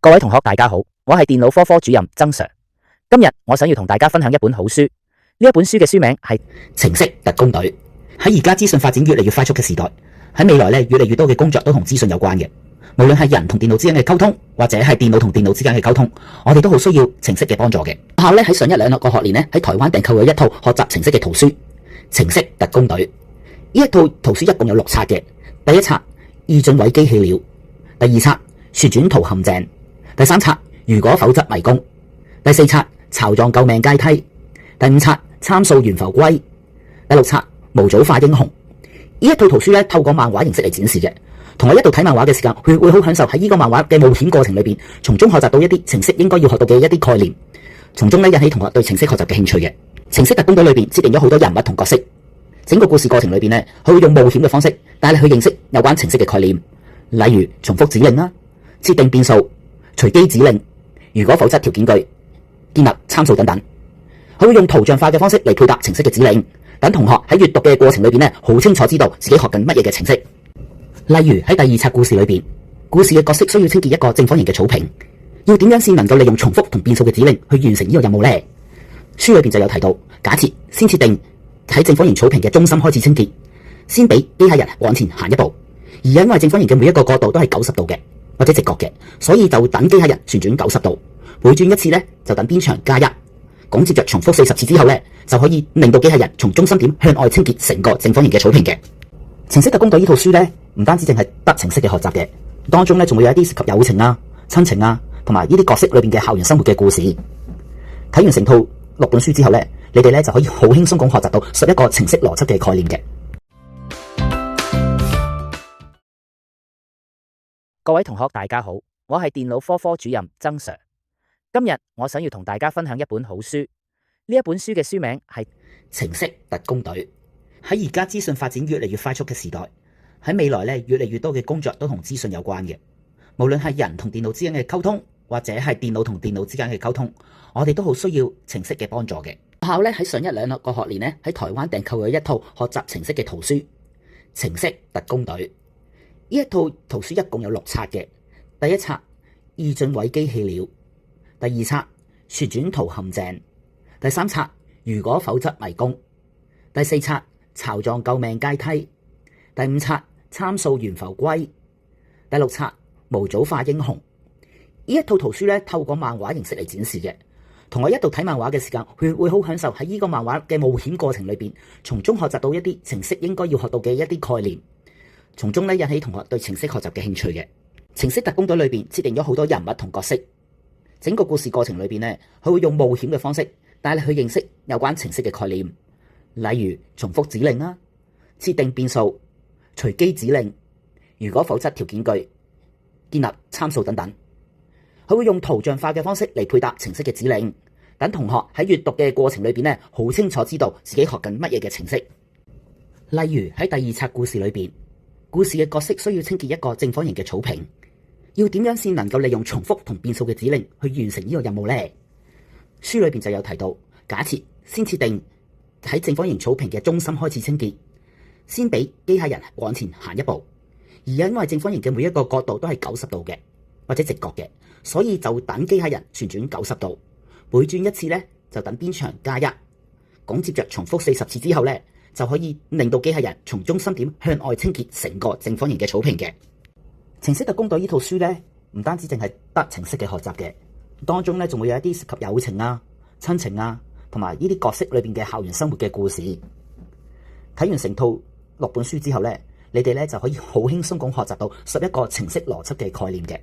各位同學大家好，我係電腦科主任曾 Sir。今日我想要同大家分享一本好書，呢一本書嘅書名係《程式特工隊》。喺而家資訊發展越嚟越快速嘅時代，喺未來越嚟越多嘅工作都同資訊有關嘅。無論係人同電腦之間嘅溝通，或者係電腦同電腦之間嘅溝通，我哋都好需要程式嘅幫助嘅。學校喺上一兩個學年喺台灣訂購咗一套學習程式嘅圖書《程式特工隊》。呢一套圖書一共有6冊嘅。第一冊易進位機器了，第二冊旋轉圖陷阱，第三冊如果否則迷宮，第四冊巢狀救命階梯，第五冊參數懸浮龜，第六冊模組化英雄。呢一套圖書透過漫畫形式嚟展示嘅。同我一度睇漫畫嘅時間，佢會好享受喺呢個漫畫嘅冒險過程裏邊，從中學習到一啲程式應該要學到嘅一啲概念，從中引起同學對程式學習嘅興趣嘅。程式特工隊裏邊設定咗好多人物同角色，整個故事過程裏邊佢會用冒險嘅方式帶你去認識有關程式嘅概念，例如重複指令啦、設定變數、隨機指令、如果否則條件句、建立參數等等。佢會用圖像化嘅方式嚟配搭程式嘅指令，等同學喺閱讀嘅過程裏邊好清楚知道自己學緊乜嘢嘅程式。例如喺第二冊故事裏邊，故事嘅角色需要清潔一個正方形嘅草坪，要點樣先能夠利用重複同變數嘅指令去完成呢個任務呢？書裏邊就有提到，假設先設定喺正方形草坪嘅中心開始清潔，先俾機械人往前行一步，而因為正方形嘅每一個角度都係90度嘅或者直角嘅，所以就等機械人旋轉90度，每轉一次就等邊長加1，咁接着重複40次之後就可以令到機械人從中心點向外清潔成個正方形嘅草坪嘅。程式特工隊呢套書唔單止淨係得程式嘅學習嘅，當中仲會有一啲涉及友情啊、親情啊，同埋呢啲角色裏邊嘅校園生活嘅故事。睇完成套6本書之後你哋就可以好輕鬆咁學習到11個程式邏輯嘅概念嘅。各位同學大家好，我係電腦科主任曾 Sir。今日我想要同大家分享一本好書，呢一本書嘅書名係《程式特工隊》。喺而家資訊發展越嚟越快速嘅時代，喺未來越嚟越多嘅工作都同資訊有關嘅。無論係人同電腦之間嘅溝通，或者係電腦同電腦之間嘅溝通，我哋都好需要程式嘅幫助嘅。學校喺上一兩個學年喺台灣訂購咗一套學習程式嘅圖書《程式特工隊》。呢一套圖書一共有6冊嘅。第一冊易進位機器了，第二冊旋轉圖陷阱，第三冊如果否則迷宮，第四冊巢狀救命階梯，第五冊參數懸浮龜，第六冊模組化英雄。呢一套圖書透過漫畫形式嚟展示嘅。同我一度睇漫畫嘅時間，佢會好享受喺呢個漫畫嘅冒險過程裏邊，從中學習到一啲程式應該要學到嘅一啲概念，從中引起同學對程式學習嘅興趣嘅。程式特工隊裏邊設定咗好多人物同角色，整個故事過程裏邊佢會用冒險嘅方式帶你去認識有關程式嘅概念，例如重複指令啦、設定變數、隨機指令、如果否則條件句、建立參數等等。佢會用圖像化嘅方式嚟配搭程式嘅指令，等同學喺閱讀嘅過程裏邊好清楚知道自己學緊乜嘢嘅程式。例如喺第二冊故事裏邊，故事嘅角色需要清潔一個正方形嘅草坪，要點樣先能夠利用重複同變數嘅指令去完成呢個任務呢？書裏邊就有提到，假設先設定喺正方形草坪嘅中心開始清潔，先俾機械人往前行一步，而因為正方形嘅每一個角度都係90度嘅或者直角嘅，所以就等機械人旋轉90度，每轉一次就等邊長加1，咁接着重複40次之後就可以令到機械人從中心點向外清潔成個正方形嘅草坪嘅。程式特工隊呢套書唔單止淨係得程式嘅學習嘅，當中仲會有一啲涉及友情啊、親情啊，同埋呢啲角色裏邊嘅校園生活嘅故事。睇完成套6本書之後你哋就可以好輕鬆咁學習到11個程式邏輯嘅概念嘅。